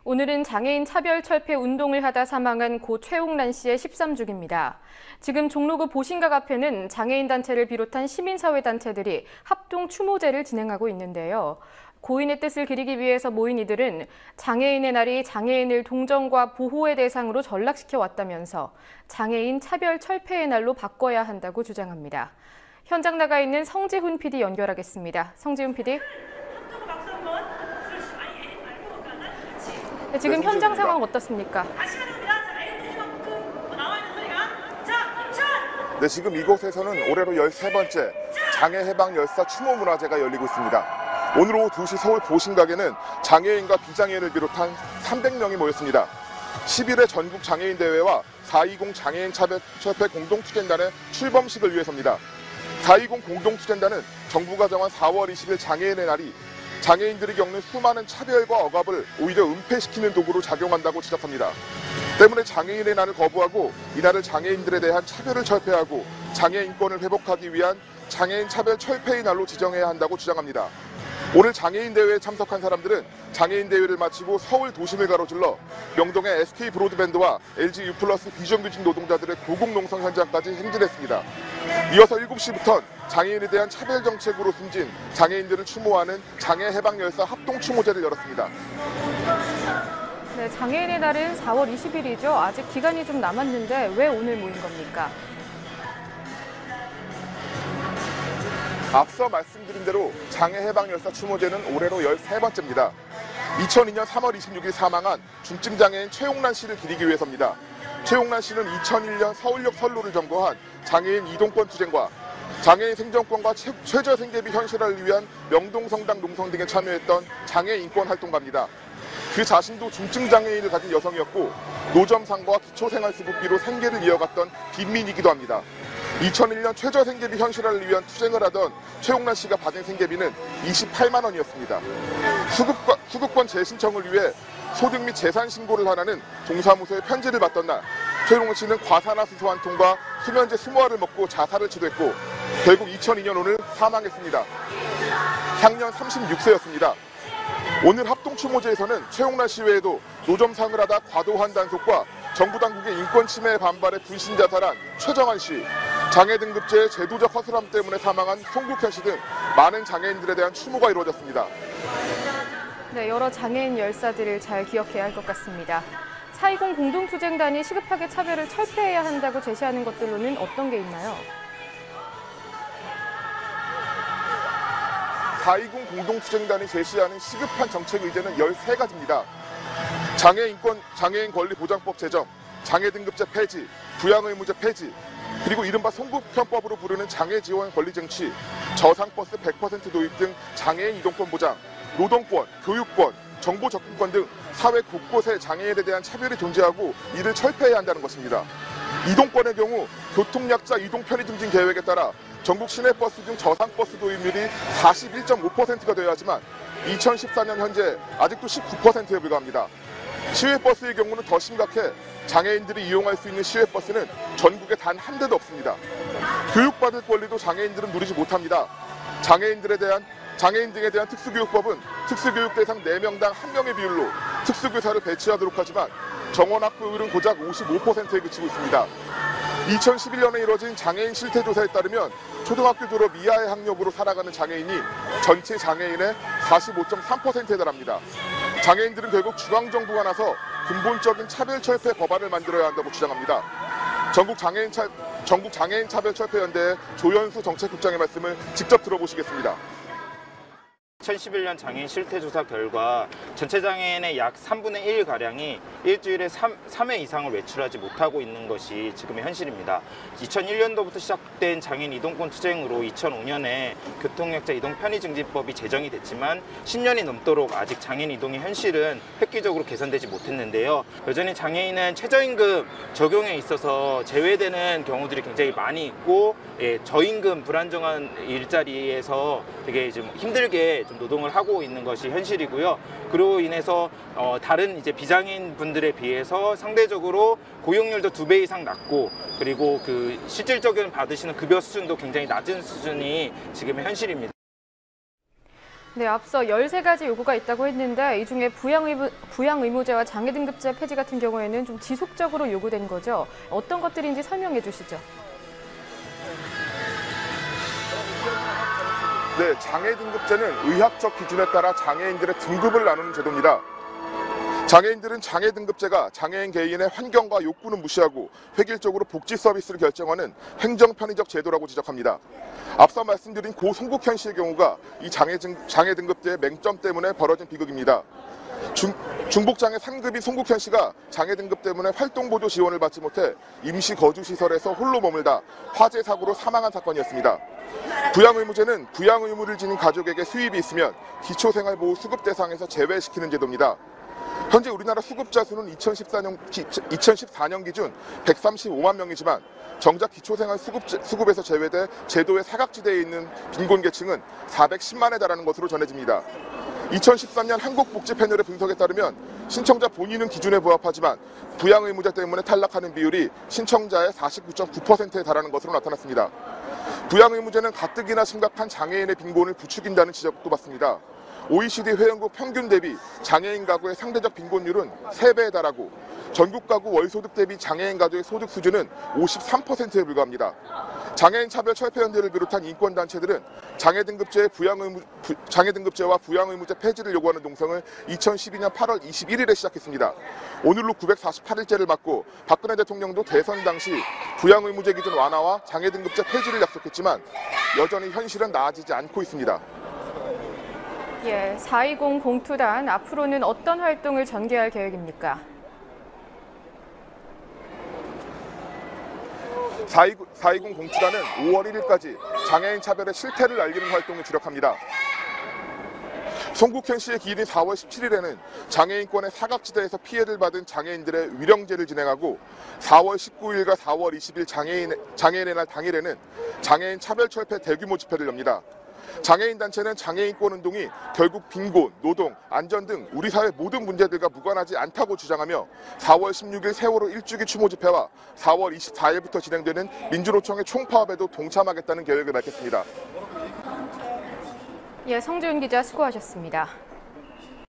오늘은 장애인 차별철폐 운동을 하다 사망한 고 최홍란 씨의 13주기입니다. 지금 종로구 보신각 앞에는 장애인 단체를 비롯한 시민사회단체들이 합동 추모제를 진행하고 있는데요. 고인의 뜻을 기리기 위해서 모인 이들은 장애인의 날이 장애인을 동정과 보호의 대상으로 전락시켜 왔다면서 장애인 차별철폐의 날로 바꿔야 한다고 주장합니다. 현장 나가 있는 성지훈 PD 연결하겠습니다. 성지훈 PD. 네, 지금 현장 상황 어떻습니까? 네, 지금 이곳에서는 올해로 13번째 장애해방열사 추모문화제가 열리고 있습니다. 오늘 오후 2시 서울 보신각에는 장애인과 비장애인을 비롯한 300명이 모였습니다. 11회 전국 장애인 대회와 420 장애인 차별철폐 공동투쟁단의 출범식을 위해서입니다. 420 공동투쟁단은 정부가 정한 4월 20일 장애인의 날이 장애인들이 겪는 수많은 차별과 억압을 오히려 은폐시키는 도구로 작용한다고 지적합니다. 때문에 장애인의 날을 거부하고 이날을 장애인들에 대한 차별을 철폐하고 장애 인권을 회복하기 위한 장애인 차별 철폐의 날로 지정해야 한다고 주장합니다. 오늘 장애인 대회에 참석한 사람들은 장애인 대회를 마치고 서울 도심을 가로질러 명동의 SK 브로드밴드와 LG U+ 비정규직 노동자들의 고공농성 현장까지 행진했습니다. 이어서 7시부터 장애인에 대한 차별 정책으로 숨진 장애인들을 추모하는 장애해방열사 합동추모제를 열었습니다. 네, 장애인의 날은 4월 20일이죠. 아직 기간이 좀 남았는데 왜 오늘 모인 겁니까? 앞서 말씀드린 대로 장애해방열사 추모제는 올해로 13번째입니다. 2002년 3월 26일 사망한 중증장애인 최홍란 씨를 기리기 위해서입니다. 최홍란 씨는 2001년 서울역 선로를 점거한 장애인 이동권 투쟁과 장애인 생존권과 최저생계비 현실화를 위한 명동성당 농성 등에 참여했던 장애인권 활동가입니다. 그 자신도 중증장애인을 가진 여성이었고 노점상과 기초생활수급비로 생계를 이어갔던 빈민이기도 합니다. 2001년 최저생계비 현실화를 위한 투쟁을 하던 최홍란 씨가 받은 생계비는 28만 원이었습니다. 수급권 재신청을 위해 소득 및 재산 신고를 하라는 동사무소에 편지를 받던 날 최홍란 씨는 과산화수소 한 통과 수면제 20알을 먹고 자살을 시도했고 결국 2002년 오늘 사망했습니다. 향년 36세였습니다. 오늘 합동추모제에서는 최홍란 씨 외에도 노점상을 하다 과도한 단속과 정부 당국의 인권 침해에 반발해 불신 자살한 최정환 씨, 장애 등급제의 제도적 허술함 때문에 사망한 송국현 씨 등 많은 장애인들에 대한 추모가 이루어졌습니다. 네, 여러 장애인 열사들을 잘 기억해야 할 것 같습니다. 420 공동투쟁단이 시급하게 차별을 철폐해야 한다고 제시하는 것들로는 어떤 게 있나요? 420 공동투쟁단이 제시하는 시급한 정책 의제는 13가지입니다. 장애인 권리 보장법 제정, 장애 등급제 폐지, 부양의무제 폐지, 그리고 이른바 송국현법으로 부르는 장애 지원 권리 쟁취, 저상버스 100% 도입 등 장애인 이동권 보장, 노동권, 교육권, 정보 접근권 등 사회 곳곳에 장애인에 대한 차별이 존재하고 이를 철폐해야 한다는 것입니다. 이동권의 경우 교통약자 이동 편의 증진 계획에 따라 전국 시내버스 등 저상버스 도입률이 41.5%가 되어야 하지만 2014년 현재 아직도 19%에 불과합니다. 시외버스의 경우는 더 심각해 장애인들이 이용할 수 있는 시외버스는 전국에 단 한 대도 없습니다. 교육받을 권리도 장애인들은 누리지 못합니다. 장애인 등에 대한 특수교육법은 특수교육 대상 4명당 1명의 비율로 특수교사를 배치하도록 하지만 정원학교율은 고작 55%에 그치고 있습니다. 2011년에 이뤄진 장애인 실태조사에 따르면 초등학교 졸업 이하의 학력으로 살아가는 장애인이 전체 장애인의 45.3%에 달합니다. 장애인들은 결국 중앙정부가 나서 근본적인 차별철폐 법안을 만들어야 한다고 주장합니다. 전국 장애인 차별철폐연대의 조연수 정책국장의 말씀을 직접 들어보시겠습니다. 2011년 장애인 실태조사 결과 전체 장애인의 약 3분의 1가량이 일주일에 3회 이상을 외출하지 못하고 있는 것이 지금의 현실입니다. 2001년도부터 시작된 장애인 이동권 투쟁으로 2005년에 교통약자 이동 편의증진법이 제정이 됐지만 10년이 넘도록 아직 장애인 이동의 현실은 획기적으로 개선되지 못했는데요. 여전히 장애인은 최저임금 적용에 있어서 제외되는 경우들이 굉장히 많이 있고 저임금 불안정한 일자리에서 되게 좀 힘들게 좀 노동을 하고 있는 것이 현실이고요. 그로 인해서 다른 이제 비장애인 분들에 비해서 상대적으로 고용률도 2배 이상 낮고 그리고 그 실질적인 받으시는 급여 수준도 굉장히 낮은 수준이 지금의 현실입니다. 네, 앞서 13가지 요구가 있다고 했는데 이 중에 부양의무제와 장애등급제 폐지 같은 경우에는 좀 지속적으로 요구된 거죠. 어떤 것들인지 설명해 주시죠. 네, 장애등급제는 의학적 기준에 따라 장애인들의 등급을 나누는 제도입니다. 장애인들은 장애등급제가 장애인 개인의 환경과 욕구는 무시하고 획일적으로 복지 서비스를 결정하는 행정편의적 제도라고 지적합니다. 앞서 말씀드린 고 송국현 씨의 경우가 이 장애등급제의 맹점 때문에 벌어진 비극입니다. 중복장애 3급인 송국현 씨가 장애등급 때문에 활동보조 지원을 받지 못해 임시거주시설에서 홀로 머물다 화재 사고로 사망한 사건이었습니다. 부양의무제는 부양의무를 지닌 가족에게 수입이 있으면 기초생활보호 수급 대상에서 제외시키는 제도입니다. 현재 우리나라 수급자 수는 2014년 기준 135만 명이지만 정작 기초생활 수급에서 제외돼 제도의 사각지대에 있는 빈곤계층은 410만에 달하는 것으로 전해집니다. 2013년 한국복지패널의 분석에 따르면 신청자 본인은 기준에 부합하지만 부양의무제 때문에 탈락하는 비율이 신청자의 49.9%에 달하는 것으로 나타났습니다. 부양의무제는 가뜩이나 심각한 장애인의 빈곤을 부추긴다는 지적도 받습니다. OECD 회원국 평균 대비 장애인 가구의 상대적 빈곤율은 3배에 달하고 전국 가구 월소득 대비 장애인 가족의 소득 수준은 53%에 불과합니다. 장애인 차별 철폐연대를 비롯한 인권단체들은 장애등급제와 부양의무제 폐지를 요구하는 농성을 2012년 8월 21일에 시작했습니다. 오늘로 948일째를 맞고 박근혜 대통령도 대선 당시 부양의무제 기준 완화와 장애등급제 폐지를 약속했지만 여전히 현실은 나아지지 않고 있습니다. 예, 420 공투단 앞으로는 어떤 활동을 전개할 계획입니까? 420 공투단은 5월 1일까지 장애인 차별의 실태를 알리는 활동을 주력합니다. 송국현 씨의 기일인 4월 17일에는 장애인권의 사각지대에서 피해를 받은 장애인들의 위령제를 진행하고 4월 19일과 4월 20일 장애인의 날 당일에는 장애인 차별철폐 대규모 집회를 엽니다. 장애인 단체는 장애인권 운동이 결국 빈곤, 노동, 안전 등 우리 사회 모든 문제들과 무관하지 않다고 주장하며 4월 16일 세월호 1주기 추모 집회와 4월 24일부터 진행되는 민주노총의 총파업에도 동참하겠다는 계획을 밝혔습니다. 예, 성지훈 기자 수고하셨습니다.